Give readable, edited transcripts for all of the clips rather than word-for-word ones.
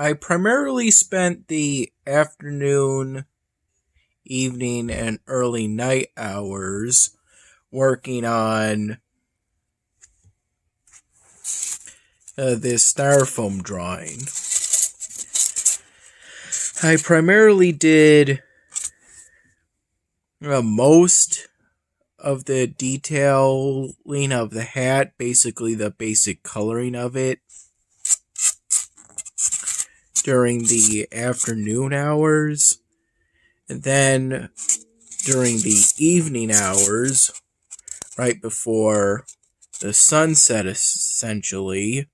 I primarily spent the afternoon, evening, and early night hours working on this styrofoam drawing. I primarily did most of the detailing of the hat, basically the basic coloring of it, during the afternoon hours. And then during the evening hours, right before the sunset essentially,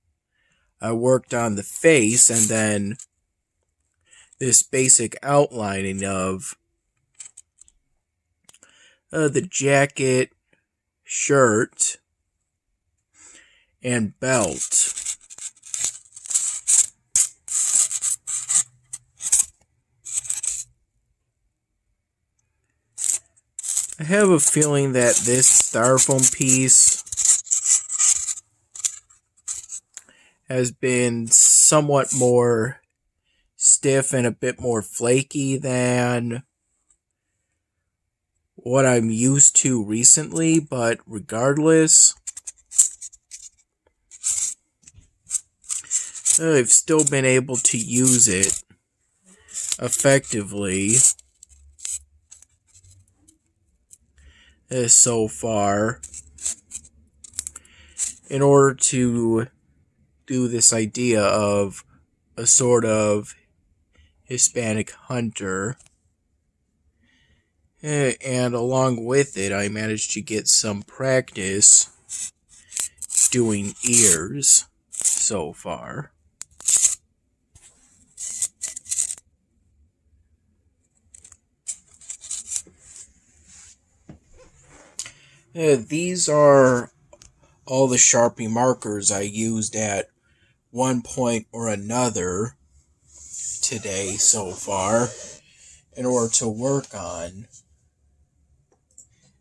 I worked on the face and then this basic outlining of the jacket, shirt, and belt. I have a feeling that this styrofoam piece has been somewhat more stiff and a bit more flaky than what I'm used to recently, but regardless, I've still been able to use it effectively so far in order to do this idea of a sort of Hispanic hunter. And along with it, I managed to get some practice doing ears so far. These are all the Sharpie markers I used at one point or another today so far in order to work on,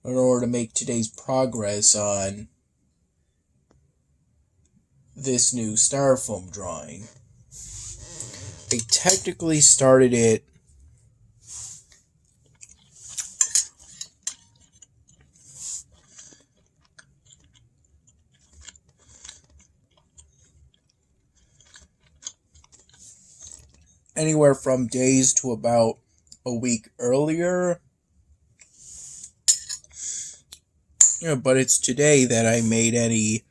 in order to make today's progress on this new styrofoam drawing. I technically started it anywhere from days to about a week earlier. But it's today that I made any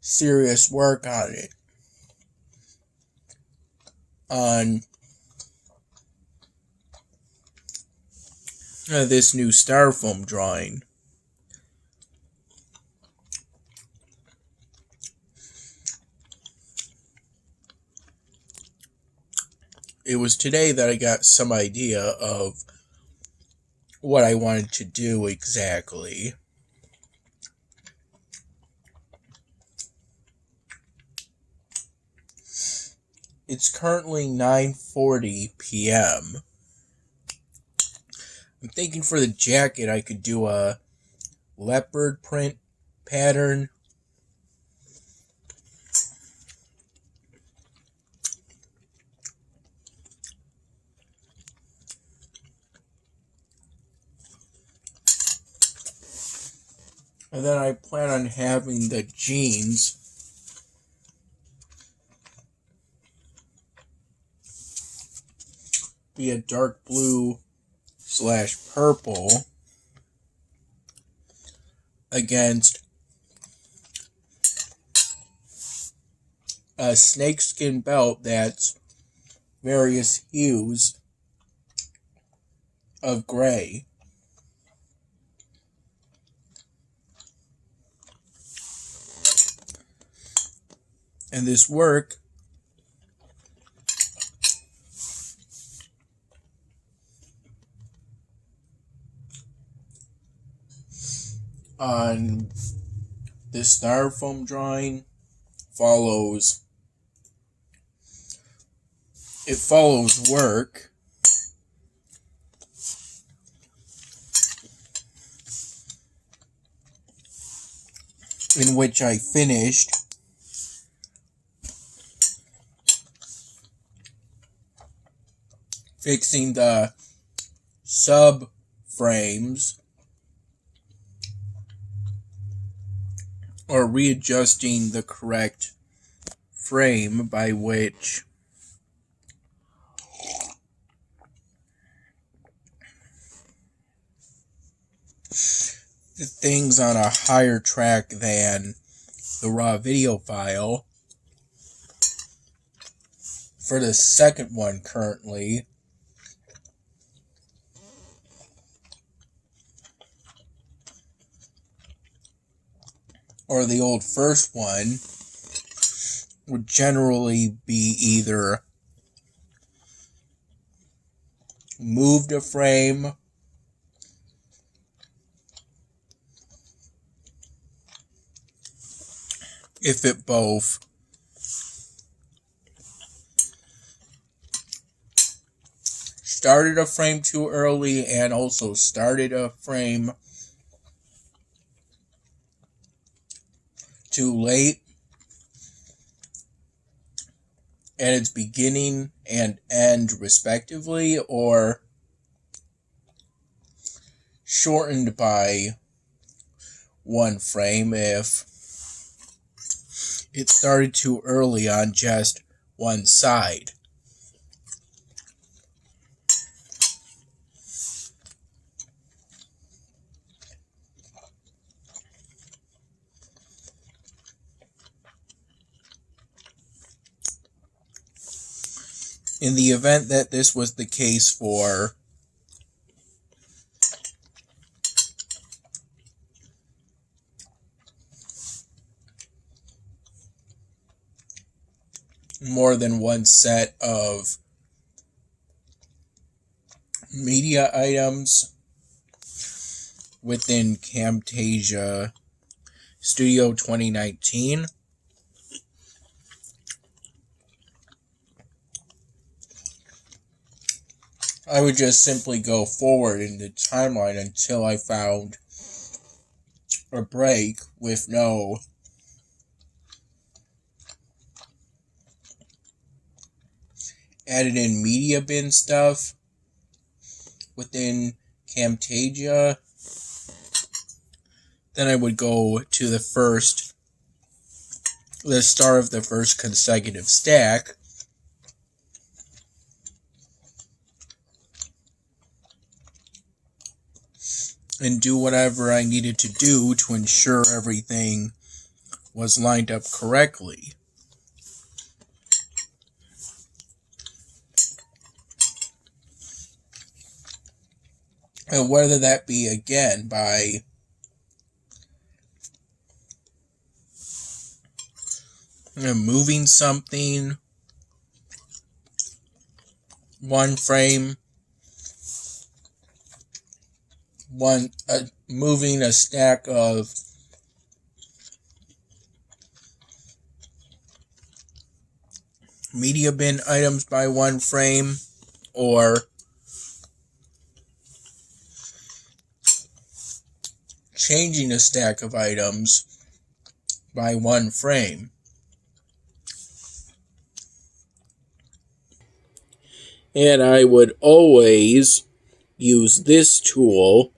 serious work on it. On this new styrofoam drawing. It was today that I got some idea of what I wanted to do exactly. It's currently 9:40 p.m. I'm thinking for the jacket I could do a leopard print pattern. And then I plan on having the jeans be a dark blue / purple against a snakeskin belt that's various hues of gray. And this work on this styrofoam drawing follows work in which I finished fixing the subframes or readjusting the correct frame by which the thing's on a higher track than the raw video file. For the second one currently, or the old first one, would generally be either moved a frame, if it both started a frame too early and also started a frame too late at its beginning and end respectively, or shortened by one frame if it started too early on just one side. In the event that this was the case for more than one set of media items within Camtasia Studio 2019, I would just simply go forward in the timeline until I found a break with no added in media bin stuff within Camtasia. Then I would go to the start of the first consecutive stack, and do whatever I needed to do to ensure everything was lined up correctly. And whether that be, again, by moving something one frame, moving a stack of media bin items by one frame, or changing a stack of items by one frame. And I would always use this tool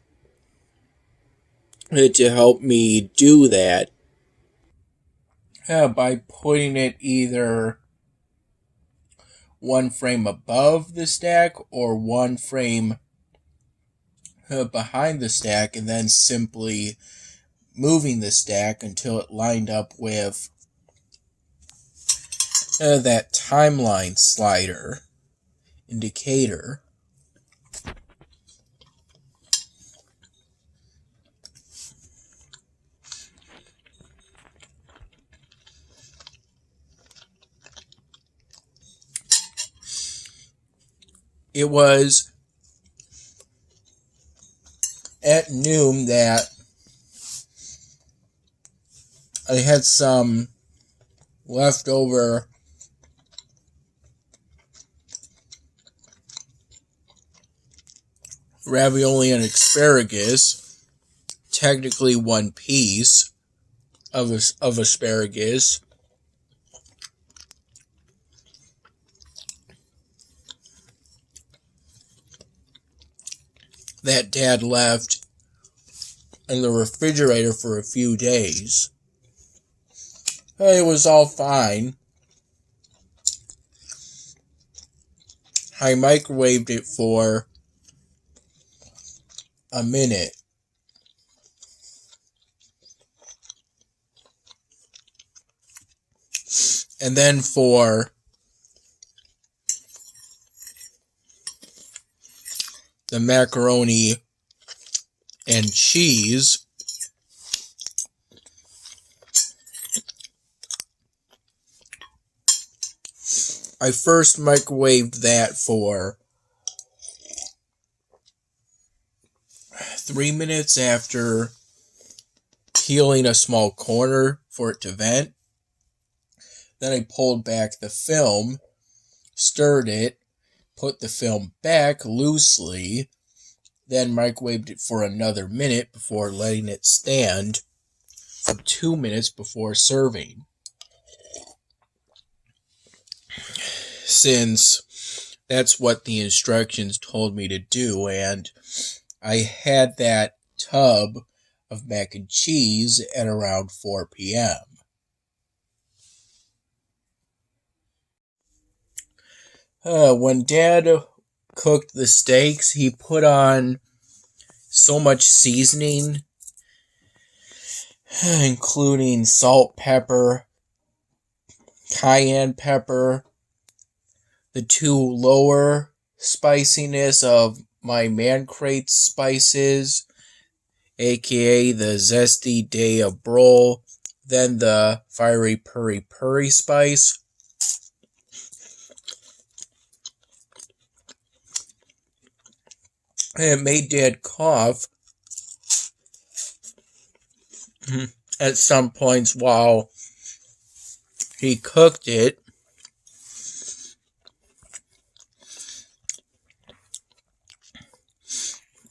to help me do that by putting it either one frame above the stack or one frame behind the stack, and then simply moving the stack until it lined up with that timeline slider indicator. It was at noon that I had some leftover ravioli and asparagus, technically one piece of asparagus, that Dad left in the refrigerator for a few days. It was all fine. I microwaved it for a minute. And then for the macaroni and cheese, I first microwaved that for 3 minutes after peeling a small corner for it to vent. Then I pulled back the film, stirred it, put the film back loosely, then microwaved it for another minute before letting it stand for 2 minutes before serving. Since that's what the instructions told me to do, and I had that tub of mac and cheese at around 4 p.m. When Dad cooked the steaks, he put on so much seasoning, including salt, pepper, cayenne pepper, the 2 lower spiciness of my Man Crate spices, aka the Zesty Diabrol, then the Fiery Puri spice. And it made Dad cough at some points while he cooked it.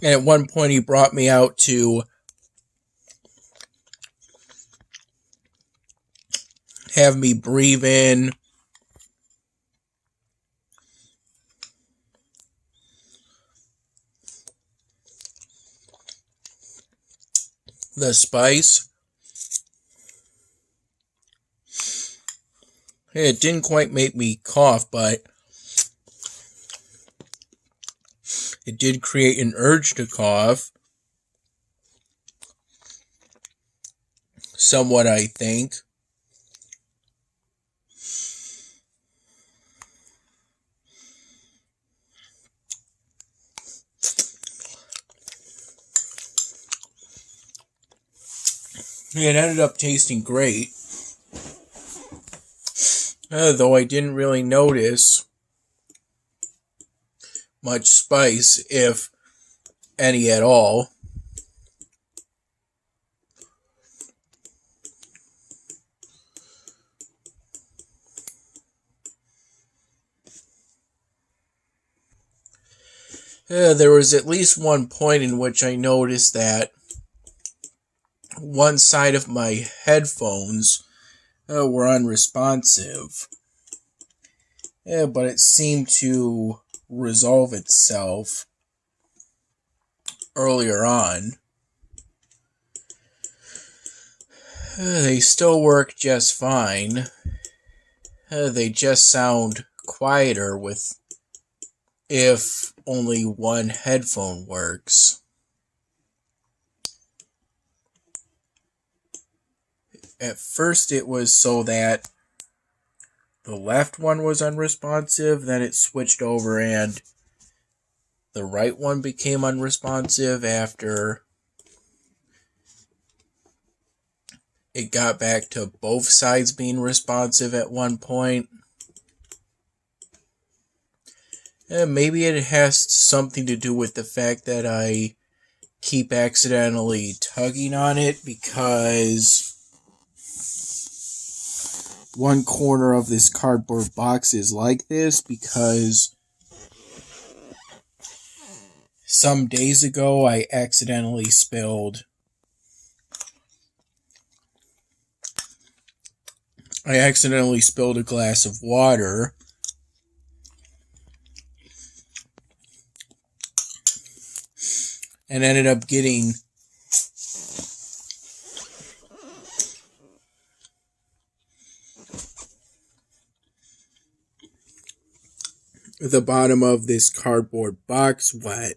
And at one point he brought me out to have me breathe in the spice. It didn't quite make me cough, but it did create an urge to cough. Somewhat, I think. It ended up tasting great. Though I didn't really notice much spice, if any at all. There was at least one point in which I noticed that one side of my headphones were unresponsive. But it seemed to resolve itself earlier on. They still work just fine. They just sound quieter with if only one headphone works. At first it was so that the left one was unresponsive, then it switched over and the right one became unresponsive after it got back to both sides being responsive at one point. Maybe it has something to do with the fact that I keep accidentally tugging on it, because one corner of this cardboard box is like this, because some days ago I accidentally spilled a glass of water and ended up getting the bottom of this cardboard box wet.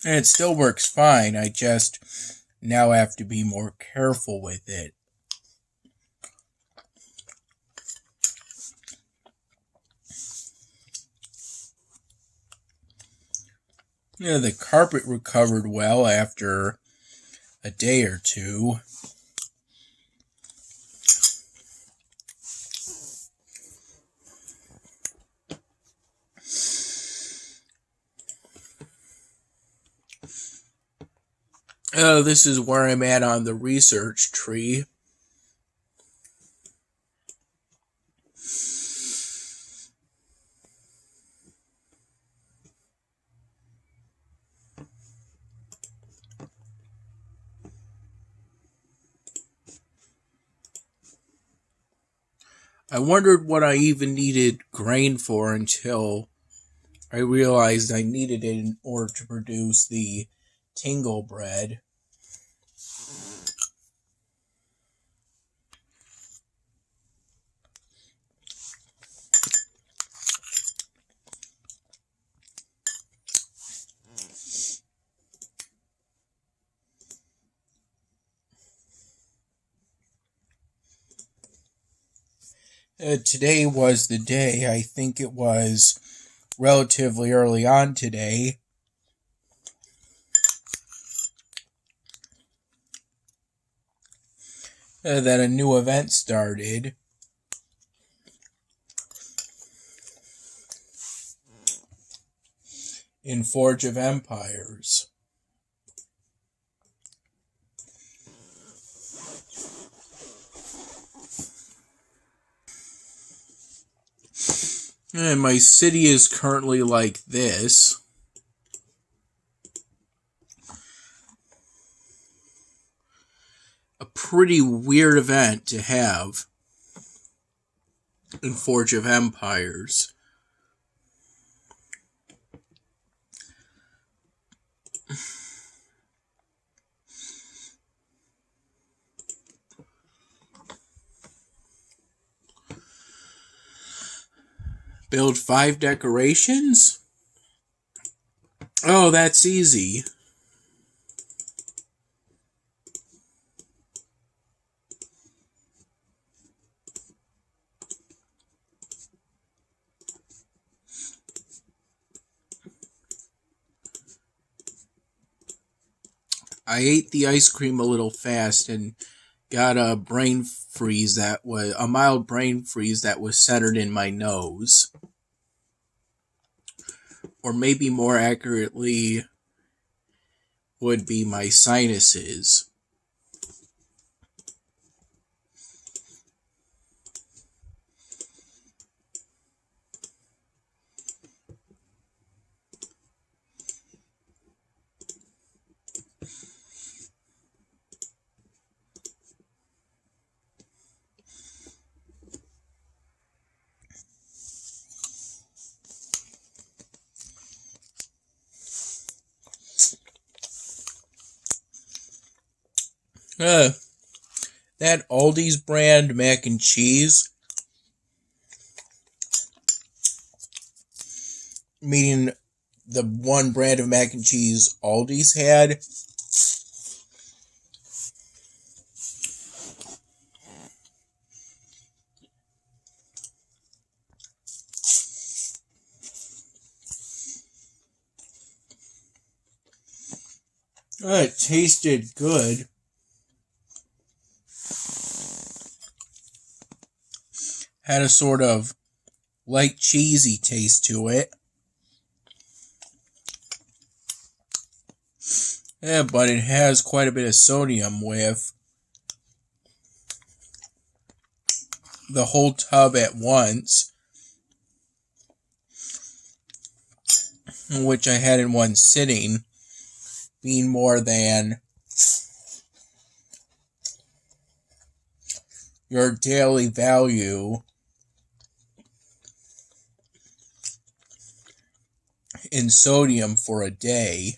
And it still works fine. I just now have to be more careful with it. Yeah, the carpet recovered well after a day or two. This is where I'm at on the research tree. I wondered what I even needed grain for until I realized I needed it in order to produce the tingle bread. Today was the day. I think it was relatively early on today. That a new event started. In Forge of Empires. And my city is currently like this. A pretty weird event to have in Forge of Empires. Build 5 decorations? Oh, that's easy. I ate the ice cream a little fast and got a brain freeze a mild brain freeze that was centered in my nose. Or maybe more accurately would be my sinuses. That Aldi's brand mac and cheese, meaning the one brand of mac and cheese Aldi's had, it tasted good. Had a sort of light cheesy taste to it. Yeah, but it has quite a bit of sodium with the whole tub at once, which I had in one sitting, being more than your daily value in sodium for a day.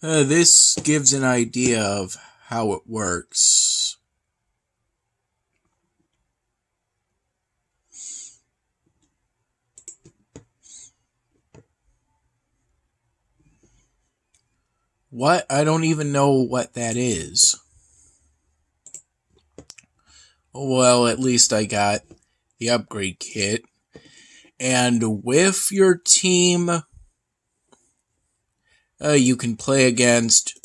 This gives an idea of how it works. What? I don't even know what that is. Well, at least I got the upgrade kit. And with your team, you can play against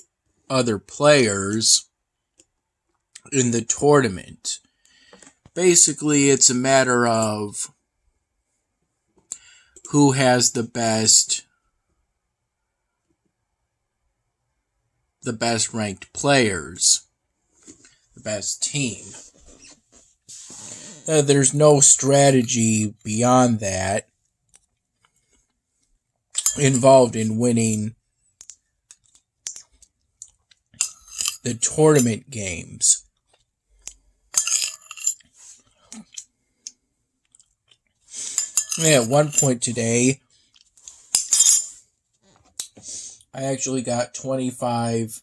other players in the tournament. Basically, it's a matter of who has the best ranked players, the best team. There's no strategy beyond that involved in winning the tournament games. At one point today, I actually got 25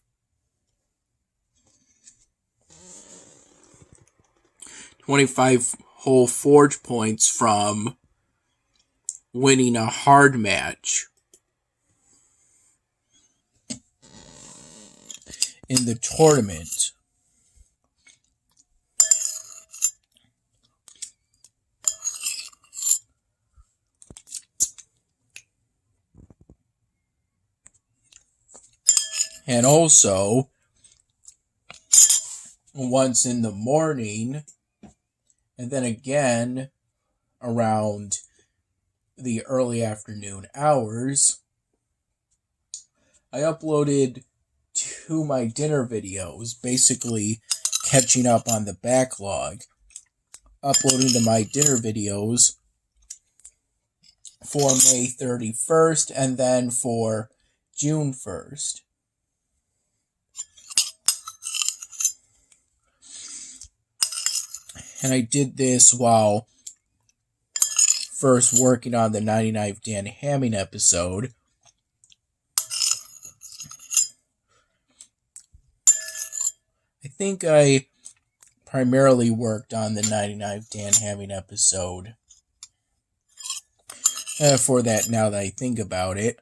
whole forge points from winning a hard match in the tournament. And also, once in the morning, and then again around the early afternoon hours, I uploaded 2 my dinner videos, basically catching up on the backlog. Uploading to my dinner videos for May 31st and then for June 1st. And I did this while first working on the 99 Dan Hamming episode. I think I primarily worked on the 99 Dan Hamming episode for that, now that I think about it.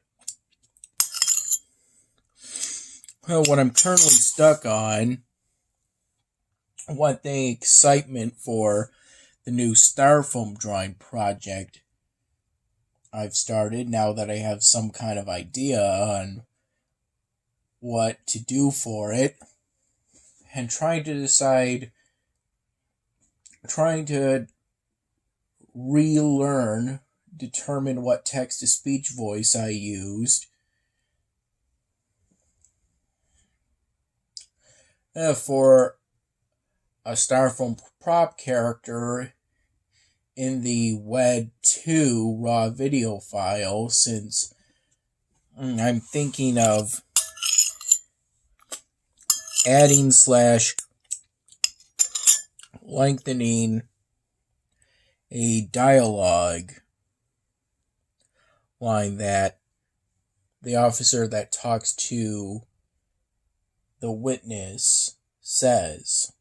What I'm currently stuck on, one thing, excitement for the new Styrofoam drawing project I've started, now that I have some kind of idea on what to do for it, and trying to relearn, determine what text-to-speech voice I used for a Styrofoam prop character in the WED2 raw video file, since I'm thinking of adding / lengthening a dialogue line that the officer that talks to the witness says.